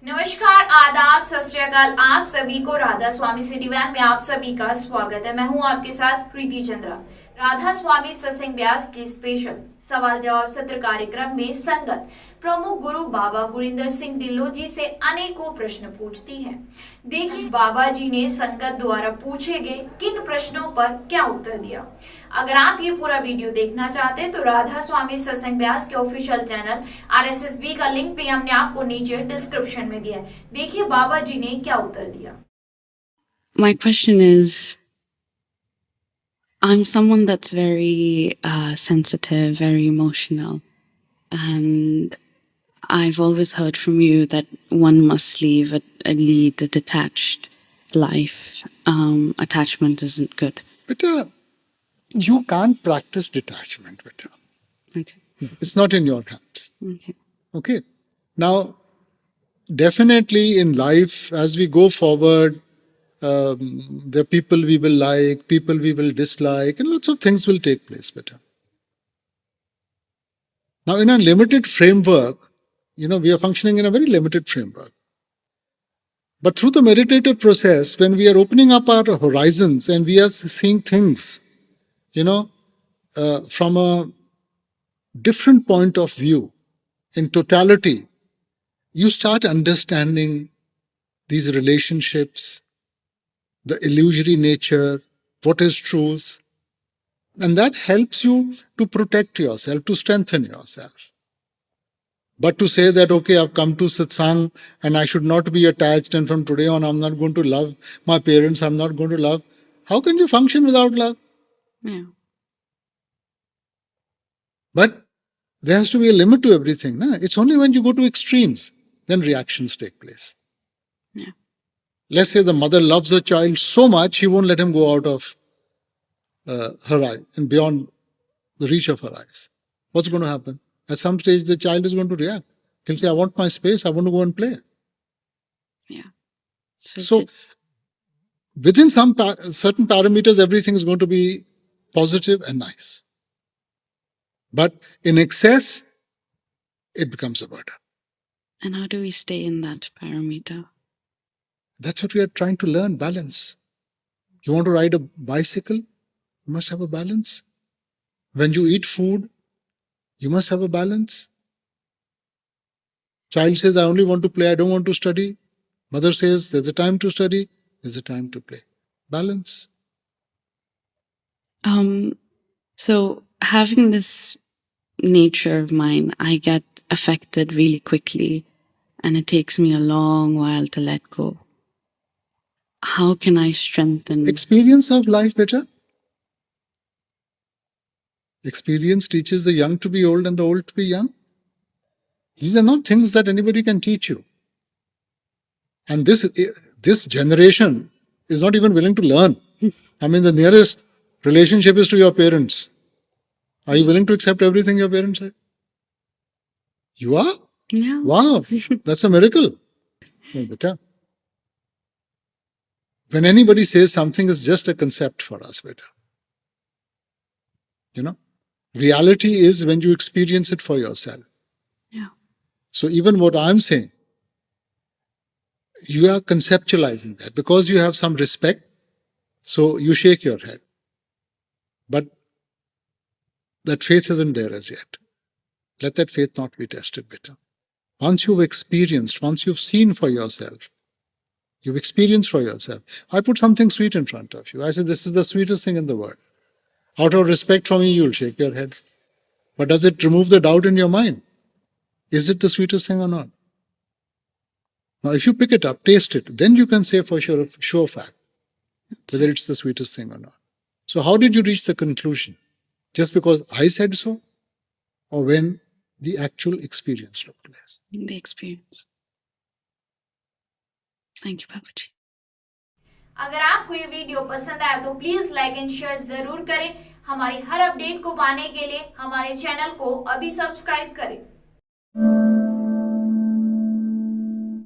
नमस्कार, आदाब, सत श्री अकाल। आप सभी को राधा स्वामी सिटीवेब में आप सभी का स्वागत है। मैं हूं आपके साथ प्रीति चंद्रा। राधा स्वामी सत्संग व्यास के स्पेशल सवाल जवाब सत्र कार्यक्रम में संगत प्रमुख गुरु बाबा गुरिंदर सिंह ढिल्लों जी से अनेकों प्रश्न पूछती है। देखिए बाबा जी ने संगत द्वारा पूछे गए किन प्रश्नों पर क्या उत्तर दिया। अगर आप ये पूरा वीडियो देखना चाहते हैं तो राधा स्वामी सत्संग व्यास के ऑफिशियल चैनल RSSB का लिंक भी हमने आपको नीचे डिस्क्रिप्शन में दिया है। देखिए बाबा जी ने क्या उत्तर दिया। My question is, I'm someone that's very sensitive, very emotional, and I've always heard from you that one must lead a detached life. Attachment isn't good. Beta, you can't practice detachment, beta. Okay. It's not in your hands. Okay. Okay. Now, definitely in life, as we go forward, there are people we will like, people we will dislike, and lots of things will take place, beta. Now, in a limited framework, we are functioning in a very limited framework. But through the meditative process, when we are opening up our horizons and we are seeing things, from a different point of view, in totality, you start understanding these relationships, the illusory nature, what is truth, and that helps you to protect yourself, to strengthen yourself. But to say that, okay, I've come to Satsang and I should not be attached and from today on I'm not going to love my parents, I'm not going to love, how can you function without love? Yeah. But there has to be a limit to everything. Na? It's only when you go to extremes, then reactions take place. Yeah. Let's say the mother loves her child so much, she won't let him go out of her eye and beyond the reach of her eyes. What's going to happen? At some stage, the child is going to react. He'll say, I want my space, I want to go and play. Yeah. So within some certain parameters, everything is going to be positive and nice. But in excess, it becomes a burden. And how do we stay in that parameter? That's what we are trying to learn, balance. You want to ride a bicycle, you must have a balance. When you eat food, you must have a balance. Child says, I only want to play, I don't want to study. Mother says, there's a time to study, there's a time to play. Balance. So having this nature of mine, I get affected really quickly and it takes me a long while to let go. How can I strengthen? Experience of life, beta. Experience teaches the young to be old and the old to be young. These are not things that anybody can teach you. And this generation is not even willing to learn. I mean, the nearest relationship is to your parents. Are you willing to accept everything your parents say? You are? Yeah. Wow, that's a miracle. Oh, beta. When anybody says something is just a concept for us, beta. Reality is when you experience it for yourself. Yeah. So even what I'm saying, you are conceptualizing that because you have some respect, so you shake your head. But that faith isn't there as yet. Let that faith not be tested, beta. Once you've experienced, once you've seen for yourself, you've experienced for yourself. I put something sweet in front of you. I said, this is the sweetest thing in the world. Out of respect for me, you'll shake your head. But does it remove the doubt in your mind? Is it the sweetest thing or not? Now, if you pick it up, taste it, then you can say for sure fact whether it's the sweetest thing or not. So how did you reach the conclusion? Just because I said so? Or when the actual experience took place? The experience. Thank you, Babaji. अगर आपको ये video पसंद आया तो please like and share जरूर करें। हमारी हर update को पाने के लिए हमारे चैनल को अभी सब्सक्राइब करें।